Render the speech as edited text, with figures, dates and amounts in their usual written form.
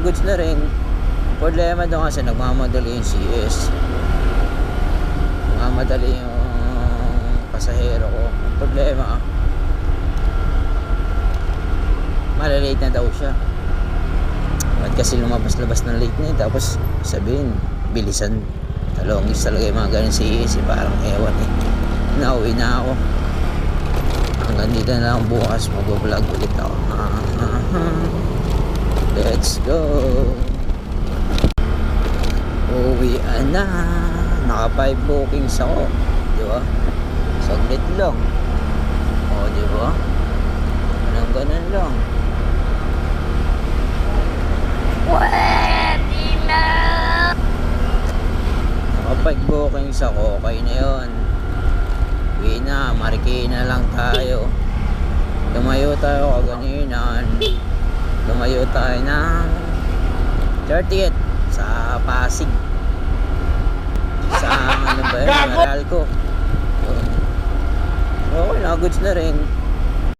Goods na rin. Problema doon kasi nagmamadali yung CS. Nagmamadali yung pasahero ko. Ang problema, malalate na daw siya. At kasi lumabas-labas ng late na yun. Tapos sabihin, bilisan. Talongis talaga yung mga ganun CS. Parang ewan eh. Nauwi na ako. Hanggang dito na lang bukas. Mag-vlog ulit ako. Let's go. Uwian na. Naka 5 bookings ako. Diba? Saglit lang. O diba? Ganun lang. Pwede na. Naka 5 bookings ako. Okay na yun. Uwi na. Marikina lang tayo. Lumayo tayo kaganinan. Lumayo tayo ng 30th sa Pasig. Sa ano ba yun? Meralco. Okay na. Goods na rin.